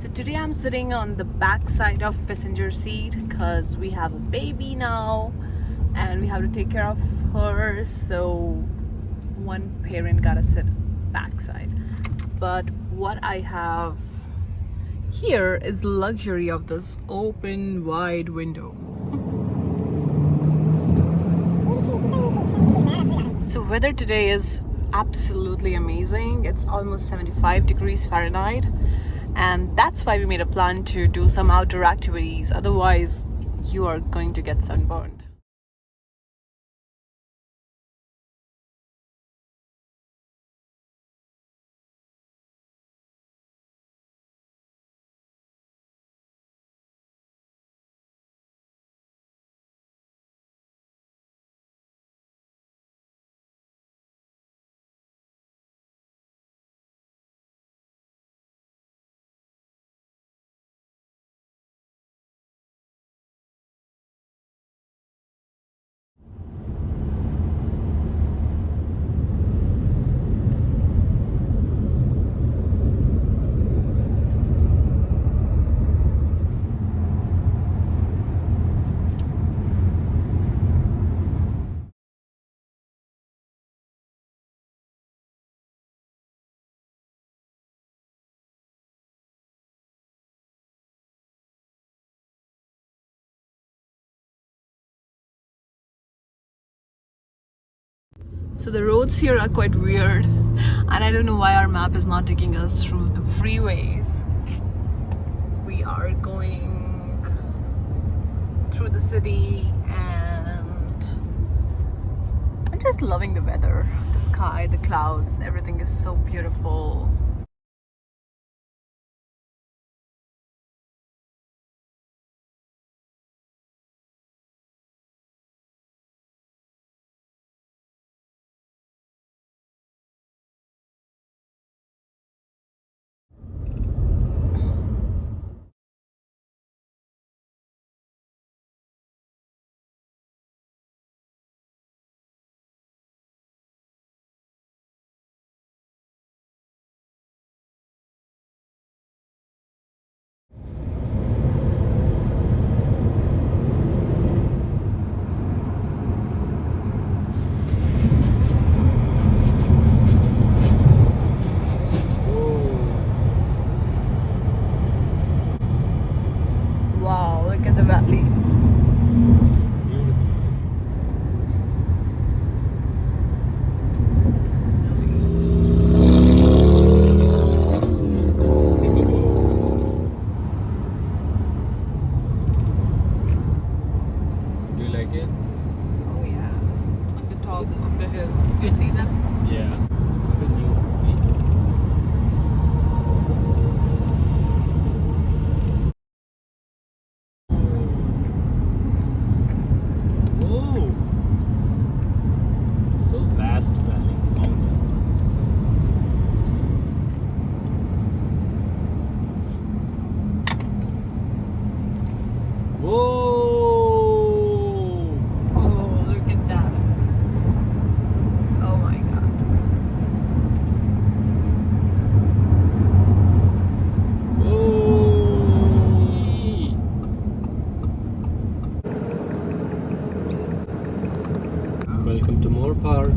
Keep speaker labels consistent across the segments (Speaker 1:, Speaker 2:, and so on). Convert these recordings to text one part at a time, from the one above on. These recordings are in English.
Speaker 1: So today I'm sitting on the back side of passenger seat because we have a baby now and we have to take care of her, so one parent gotta sit backside. But what I have here is the luxury of this open wide window. So weather today is absolutely amazing. It's almost 75 degrees Fahrenheit, and that's why we made a plan to do some outdoor activities. Otherwise you are going to get sunburned. So the roads here are quite weird, and I don't know why our map is not taking us through the freeways. We are going through the city, and I'm just loving the weather, the sky, the clouds, everything is so beautiful. Wow, look at the valley.
Speaker 2: Do you like it?
Speaker 1: Oh yeah, on the top of the hill. Do you see them?
Speaker 2: Yeah. Whoa! So vast valleys, mountains. Whoa!
Speaker 1: Oh, look at that. Oh my god.
Speaker 2: Whoa! Welcome to Moore Park.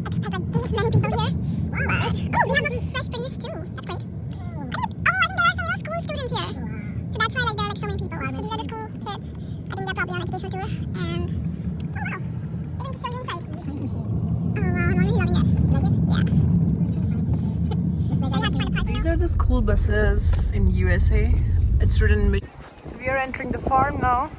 Speaker 3: Expect like these many people here. Wow. Oh, we have a fresh produce too. That's great. I think there are some real school students here. So that's why like there are like so many people. So these are the school kids. I think they're probably on educational tour. And oh wow, they can show you inside. Oh wow, I'm already loving it. Like it? Yeah.
Speaker 1: These are the school buses in USA. It's written. So we are entering the farm now.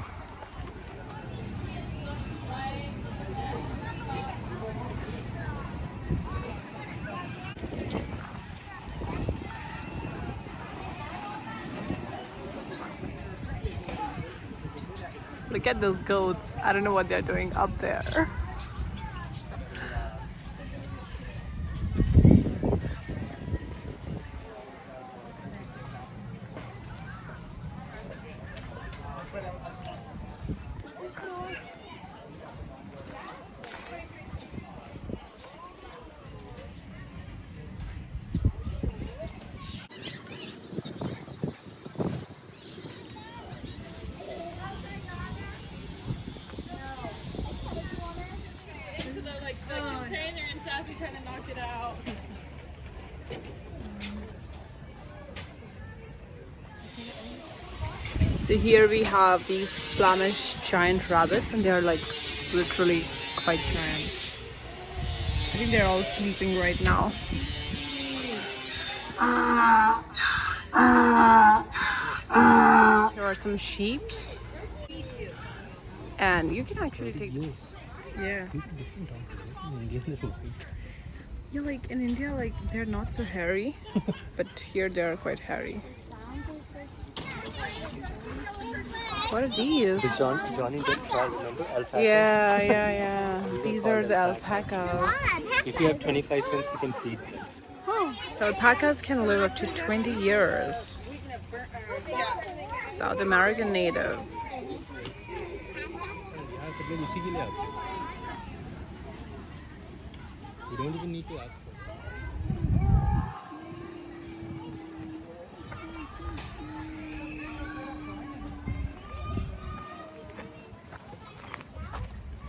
Speaker 1: Look at those goats. I don't know what they're doing up there. Trying to knock it out. So here we have these Flemish giant rabbits, and they are like literally quite giant. I think they're all sleeping right now. Here are some sheeps, and you can actually take
Speaker 2: Yes.
Speaker 1: yeah.
Speaker 2: These are different dogs. Indian little pig.
Speaker 1: Yeah, like in India, like they're not so hairy, but here they are quite hairy. What are these?
Speaker 2: Johnny Depp trial, remember? Alpaca.
Speaker 1: Yeah. These are the alpacas.
Speaker 2: If you have 25 cents, you can feed them.
Speaker 1: Oh, so alpacas can live up to 20 years. South American native.
Speaker 2: यहाँ सब लोग उसी के लिए आते हैं. You don't even need to ask for it.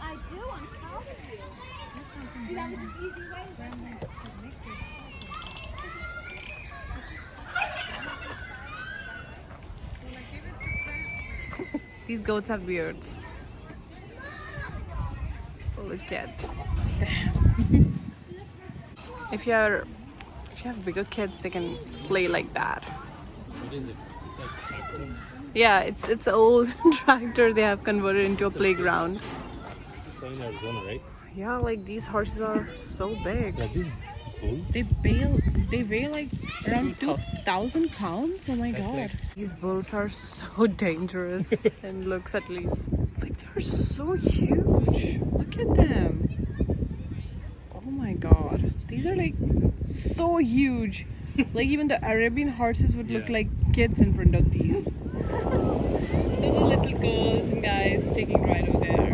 Speaker 3: I do, I'm proud of you. See, that was an easy way.
Speaker 1: These goats have beards. Look at them. If you have bigger kids, they can play like that.
Speaker 2: What is it? It's like tractor.
Speaker 1: Yeah, it's an old tractor they have converted into a playground.
Speaker 2: It's in Arizona, right?
Speaker 1: Yeah, like these horses are so big.
Speaker 2: Like these bulls.
Speaker 1: They weigh like around 2,000 pounds. Oh my god.
Speaker 2: like-
Speaker 1: These bulls are so dangerous in looks at least. Like they're so huge. Look at them. Oh my god. These are like so huge. Like even the Arabian horses would look
Speaker 2: Yeah.
Speaker 1: like kids in front of these. Those are little girls and guys taking ride over there.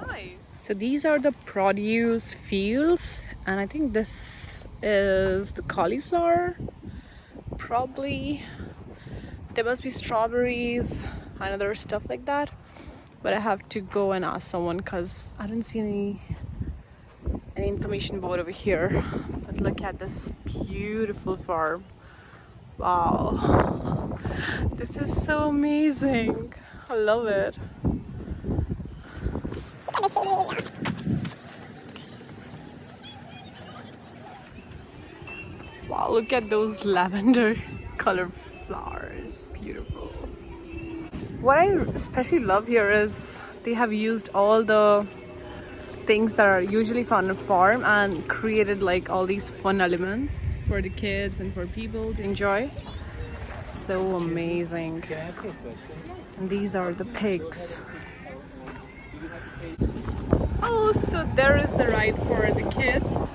Speaker 1: Hi. So these are the produce fields, and I think this is the cauliflower. Probably. There must be strawberries and other stuff like that. But I have to go and ask someone because I didn't see any information board over here. But look at this beautiful farm. Wow. This is so amazing. I love it. Wow, look at those lavender colored flowers. Beautiful. What I especially love here is they have used all the things that are usually found on a farm and created like all these fun elements for the kids and for people to enjoy. So amazing.
Speaker 2: Can I ask you a question?
Speaker 1: And these are the pigs. Oh, so there is the ride for the kids.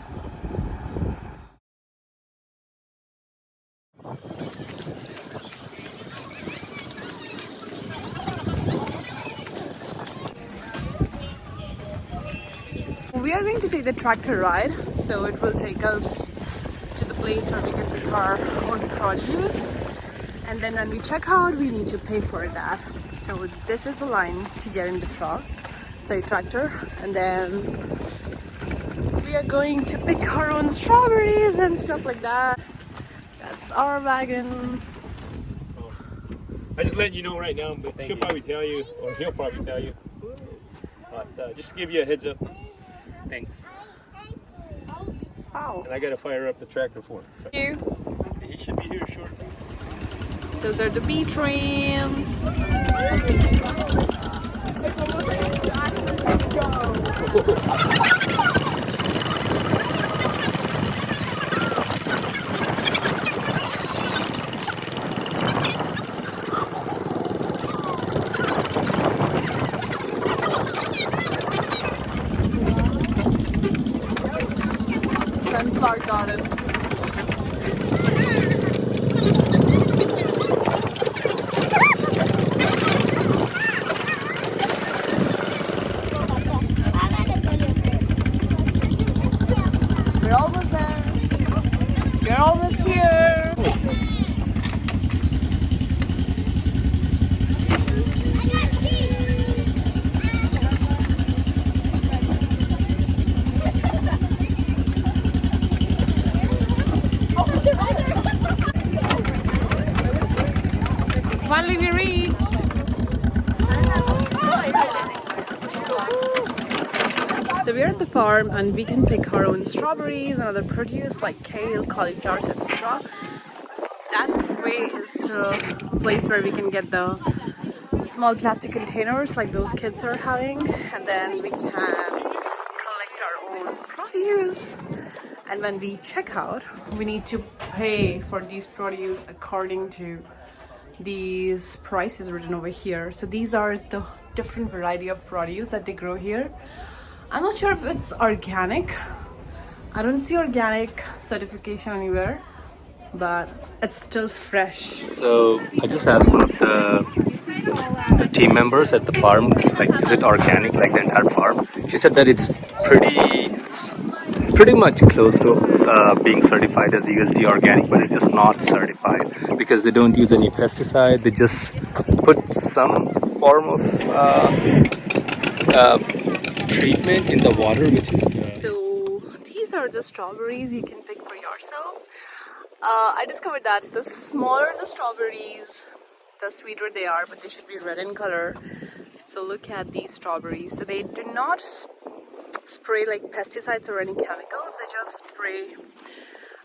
Speaker 1: We are going to take the tractor ride, so it will take us to the place where we can pick our own produce, and then when we check out we need to pay for that. So this is the line to get in the truck, sorry, tractor, and then we are going to pick our own strawberries and stuff like that. That's our wagon.
Speaker 4: I just letting you know right now, but
Speaker 2: Thank
Speaker 4: she'll
Speaker 2: you.
Speaker 4: probably tell you, or he'll probably tell you. But just to give you a heads up,
Speaker 2: Thanks.
Speaker 1: Wow.
Speaker 4: and I gotta fire up the tractor for him.
Speaker 1: Thank you.
Speaker 4: He should be here shortly.
Speaker 1: Those are the bee trains. flower garden. We're almost there. We're almost here. Finally we reached. So we're at the farm and we can pick our own strawberries and other produce like kale, cauliflowers, etc. That way is the place where we can get the small plastic containers like those kids are having, and then we can collect our own produce. And when we check out, we need to pay for these produce according to these prices written over here. So these are the different variety of produce that they grow here. I'm not sure if it's organic. I don't see organic certification anywhere, but it's still fresh.
Speaker 2: So I just asked one of the team members at the farm, like, is it organic, like the entire farm? She said that it's pretty much close to being certified as USD organic, but it's just not certified because they don't use any pesticide. They just put some form of treatment in the water, which is
Speaker 1: So these are the strawberries you can pick for yourself. I discovered that the smaller the strawberries, the sweeter they are, but they should be red in color. So look at these strawberries. So they do not spray like pesticides or any chemicals. They just spray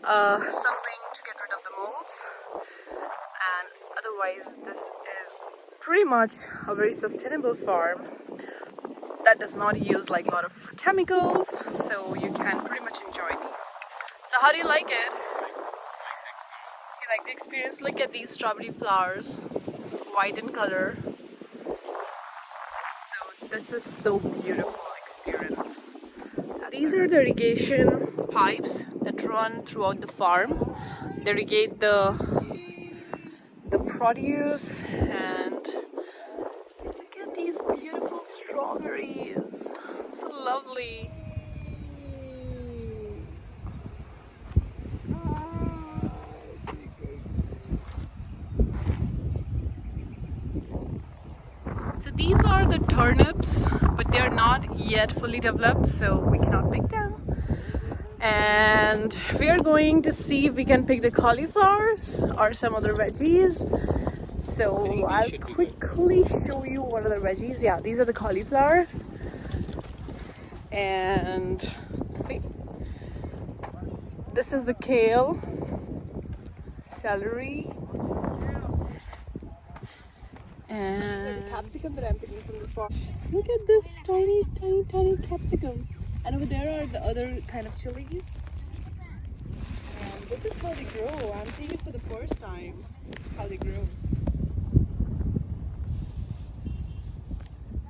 Speaker 1: something to get rid of the molds. And otherwise this is pretty much a very sustainable farm that does not use like a lot of chemicals, so you can pretty much enjoy these. So how do you like it? You like the experience? Look at these strawberry flowers, white in color. So this is so beautiful experience. So these are the irrigation pipes that run throughout the farm. They irrigate the produce, and look at these beautiful strawberries. So lovely. So these are the turnips, but they are not yet fully developed, so we cannot pick them. And we are going to see if we can pick the cauliflowers or some other veggies. So I'll quickly show you what are the veggies. Yeah, these are the cauliflowers. And see, this is the kale, celery, and capsicum that I'm picking from the farm. Look at this tiny capsicum. And over there are the other kind of chilies. And this is how they grow. I'm seeing it for the first time, how they grow.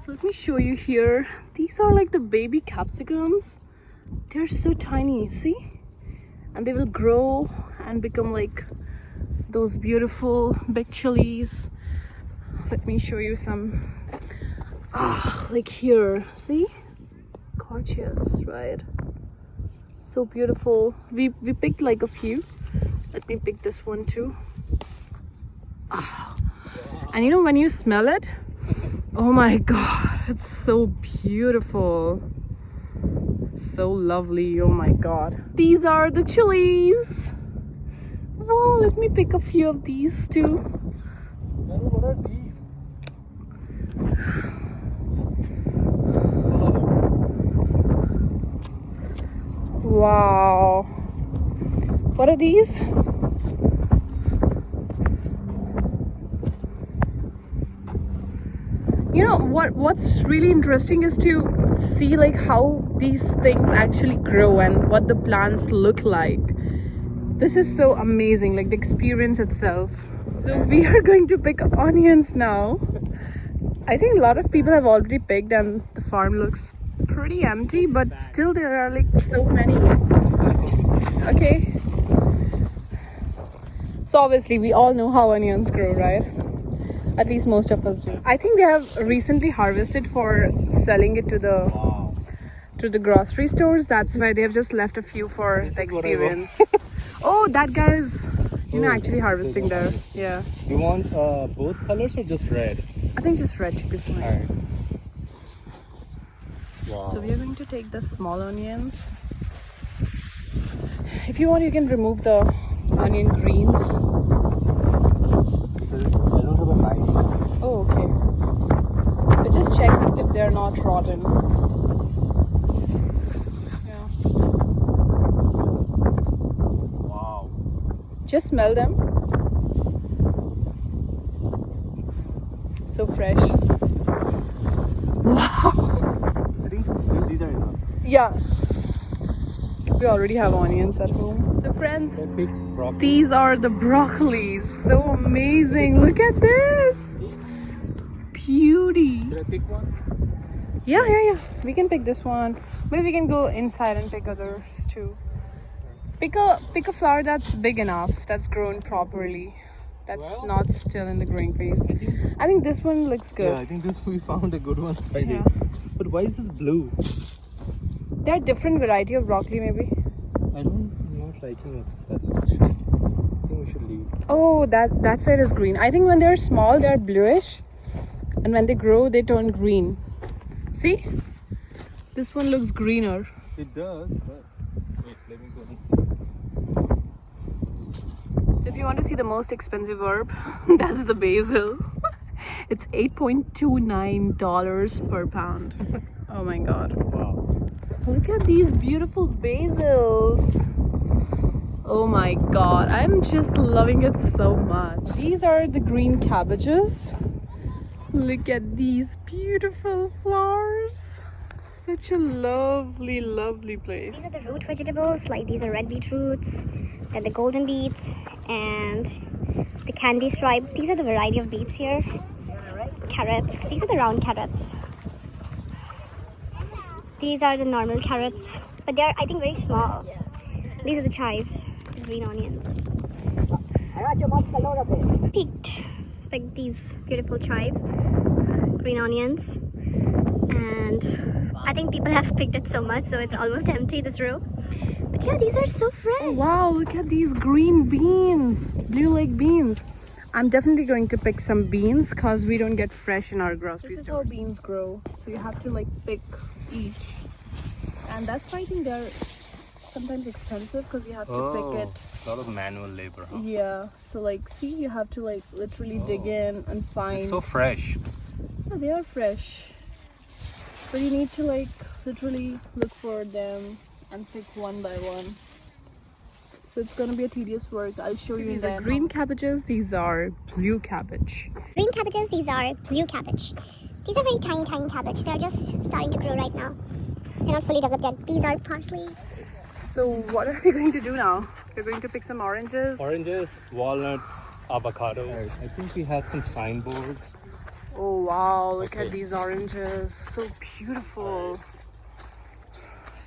Speaker 1: So let me show you here. These are like the baby capsicums. They're so tiny, see? And they will grow and become like those beautiful big chilies. Let me show you some. Like here, see? Gorgeous, right? So beautiful. We picked like a few. Let me pick this one too. And you know, when you smell it, oh my god, it's so beautiful, so lovely. Oh my god, these are the chilies. Oh, let me pick a few of these too.
Speaker 2: what are these?
Speaker 1: Wow, what are these? You know what's really interesting is to see like how these things actually grow and what the plants look like. This is so amazing, like the experience itself. So we are going to pick onions now. I think a lot of people have already picked and the farm looks pretty empty, but still there are like so many. Okay. So obviously we all know how onions grow, right? At least most of us do. I think they have recently harvested for selling it to the grocery stores. That's why they have just left a few for the experience. Oh, that guy is, actually harvesting there. Yeah.
Speaker 2: You want both colors or just red?
Speaker 1: I think just red should be fine.
Speaker 2: Alright. Wow.
Speaker 1: So we are going to take the small onions. If you want, you can remove the onion greens.
Speaker 2: I don't have a knife.
Speaker 1: Oh, okay. But just check if they're not rotten. Yeah.
Speaker 2: Wow.
Speaker 1: Just smell them. So fresh. Wow.
Speaker 2: I think these are enough.
Speaker 1: Yeah. We already have onions at home. So friends,
Speaker 2: Big broccoli.
Speaker 1: these are the broccolis. So amazing. Look at this. Beauty.
Speaker 2: Should I pick one?
Speaker 1: Yeah. We can pick this one. Maybe we can go inside and pick others too. Pick a flower that's big enough, that's grown properly. That's not still in the growing phase. I think this one looks good.
Speaker 2: Yeah, I think we found a good one Friday.
Speaker 1: Yeah.
Speaker 2: But why is this blue?
Speaker 1: There are different variety of broccoli maybe.
Speaker 2: I'm not liking it that much. I think we should leave.
Speaker 1: Oh, that side is green. I think when they're small, they're bluish. And when they grow, they turn green. See? This one looks greener.
Speaker 2: It does, but wait, let me go and see.
Speaker 1: So if you want to see the most expensive herb, that's the basil. It's $8.29 per pound. Oh my god.
Speaker 2: Wow.
Speaker 1: Look at these beautiful basils. Oh my god, I'm just loving it so much. These are the green cabbages. Look at these beautiful flowers. Such a lovely, lovely place.
Speaker 3: These are the root vegetables, like these are red beetroots, then the golden beets, and the candy stripe. These are the variety of beets here. Carrots. These are the round carrots. These are the normal carrots, but they're, I think, very small. These are the chives, the green onions. Picked these beautiful chives, green onions, and I think people have picked it so much, so it's almost empty, this row. But yeah, these are so fresh.
Speaker 1: Oh, wow, look at these green beans, blue lake beans. I'm definitely going to pick some beans because we don't get fresh in our grocery store. This is how beans grow, so you have to like pick each, and that's why I think they're sometimes expensive because you have to pick it.
Speaker 2: A lot of manual labor, huh?
Speaker 1: Yeah, so like see, you have to like literally dig in and find.
Speaker 2: It's so fresh.
Speaker 1: Yeah, they are fresh, but you need to like literally look for them and pick one by one. So it's gonna be a tedious work. I'll show you. These are green cabbages. These are blue cabbage.
Speaker 3: Green cabbages, these are blue cabbage. These are very tiny cabbage. They're just starting to grow right now. They're not fully developed yet. These are parsley.
Speaker 1: So what are we going to do now? We're going to pick some oranges.
Speaker 2: Oranges, walnuts, avocado. I think we have some signboards.
Speaker 1: Oh wow, look at these oranges. So beautiful.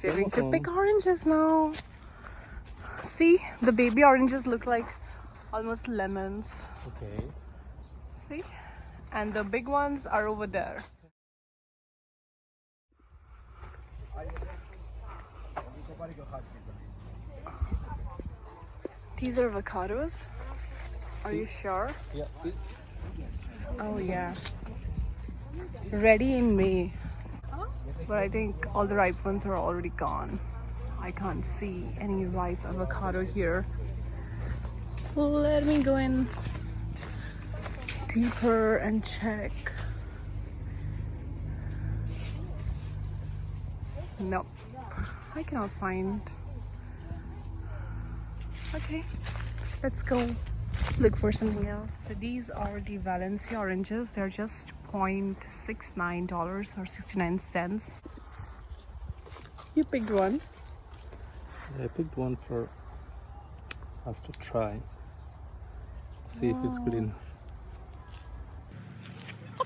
Speaker 1: We're going to pick oranges now. See, the baby oranges look like almost lemons.
Speaker 2: Okay.
Speaker 1: See? And the big ones are over there. These are avocados. Are you sure?
Speaker 2: Yeah.
Speaker 1: Oh yeah. Ready in May. But I think all the ripe ones are already gone. I can't see any ripe avocado here. Let me go in deeper and check. Nope, I cannot find. Okay, let's go look for something else. So these are the Valencia oranges. They're just $0.69 or 69 cents. You picked one.
Speaker 2: I picked one for us to try. See if it's good enough.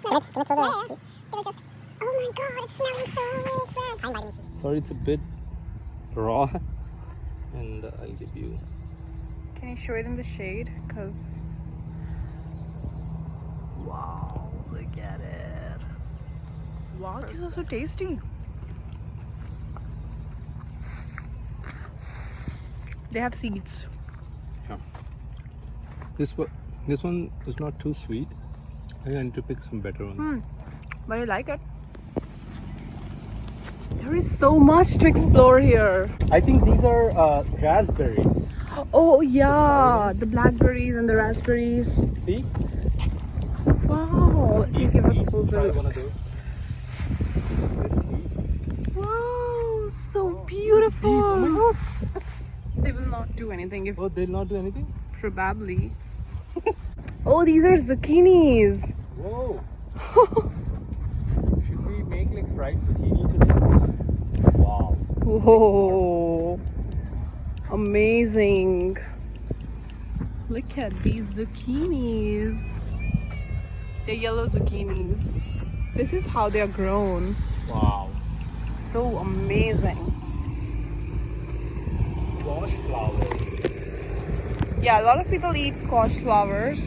Speaker 3: Oh my god, it's smelling so fresh.
Speaker 2: Sorry, it's a bit raw. and I'll give you.
Speaker 1: Can you show it in the shade? Cause wow, look at it. Wow, these are so tasty. They have seeds.
Speaker 2: Yeah. This one is not too sweet. I need to pick some better one.
Speaker 1: But I like it. There is so much to explore here.
Speaker 2: I think these are raspberries.
Speaker 1: Oh yeah, the blackberries and the raspberries.
Speaker 2: See?
Speaker 1: Wow, let me give a
Speaker 2: Try
Speaker 1: closer
Speaker 2: one
Speaker 1: look.
Speaker 2: of those.
Speaker 1: Wow, so beautiful. They will not do anything if
Speaker 2: Oh, they'll not do anything?
Speaker 1: probably. Oh, these are zucchinis.
Speaker 2: Whoa! Should we make like fried zucchini today? Wow.
Speaker 1: Whoa, amazing. Look at these zucchinis. They're yellow zucchinis. This is how they are grown.
Speaker 2: Wow.
Speaker 1: So amazing.
Speaker 2: Squash flowers.
Speaker 1: Yeah, a lot of people eat squash flowers.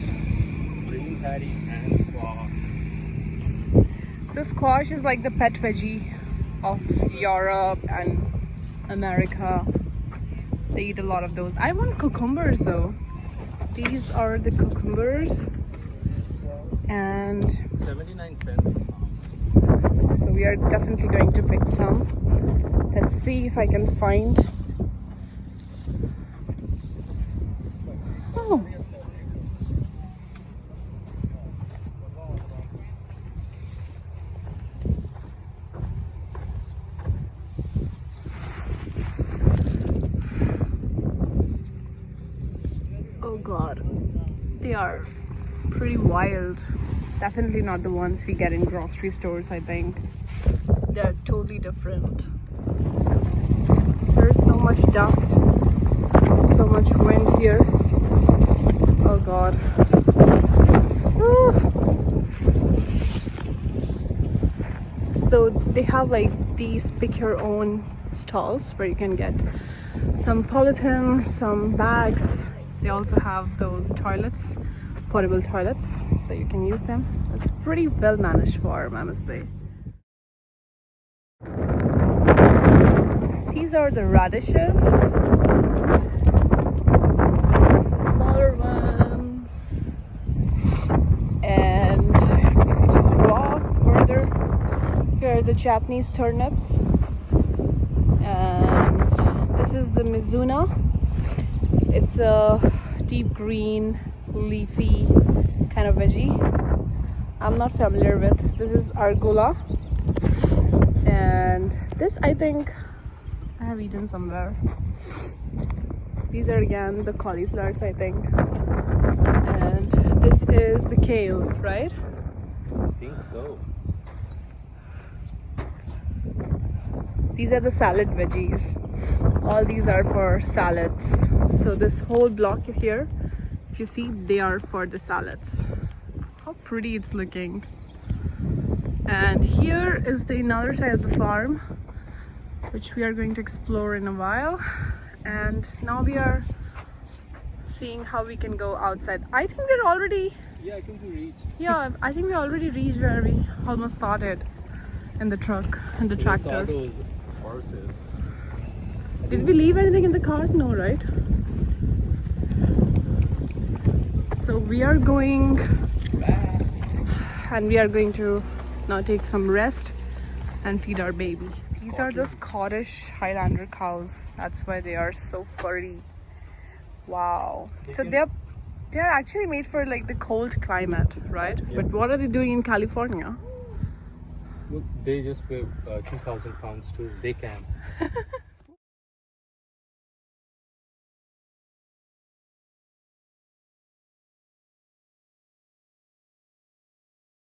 Speaker 2: Green patty and squash.
Speaker 1: So squash is like the pet veggie of Europe and America. They eat a lot of those. I want cucumbers though. These are the cucumbers, and
Speaker 2: 79 cents.
Speaker 1: so we are definitely going to pick some. Let's see if I can find. Oh. Oh god, they are pretty wild. Definitely not the ones we get in grocery stores, I think. They're totally different. There's so much dust, so much wind here. Oh god. Woo. So they have like these pick your own stalls where you can get some polythene, some bags. They also have those toilets, portable toilets, so you can use them. It's pretty well managed farm, I must say. These are the radishes. Smaller ones. And if you just walk further, here are the Japanese turnips. And this is the Mizuna. It's a deep green, leafy kind of veggie. I'm not familiar with. This is arugula. And this I think I have eaten somewhere. These are again the cauliflowers, I think. And this is the kale, right?
Speaker 2: I think so.
Speaker 1: These are the salad veggies. All these are for salads. So this whole block here, if you see, they are for the salads. How pretty it's looking. And here is the another side of the farm, which we are going to explore in a while. And now we are seeing how we can go outside. I think we're already,
Speaker 2: Yeah, I think we reached.
Speaker 1: yeah, I think we already reached where we almost started in the truck, in the
Speaker 2: We saw
Speaker 1: tractor.
Speaker 2: those horses.
Speaker 1: Did we leave anything in the cart? No, right? So we are going, and we are going to now take some rest and feed our baby. These are the Scottish Highlander cows. That's why they are so furry. Wow. So they're actually made for like the cold climate, right?
Speaker 2: Yeah.
Speaker 1: But what are they doing in California?
Speaker 2: Look, they just weigh 2,000 pounds too. They can.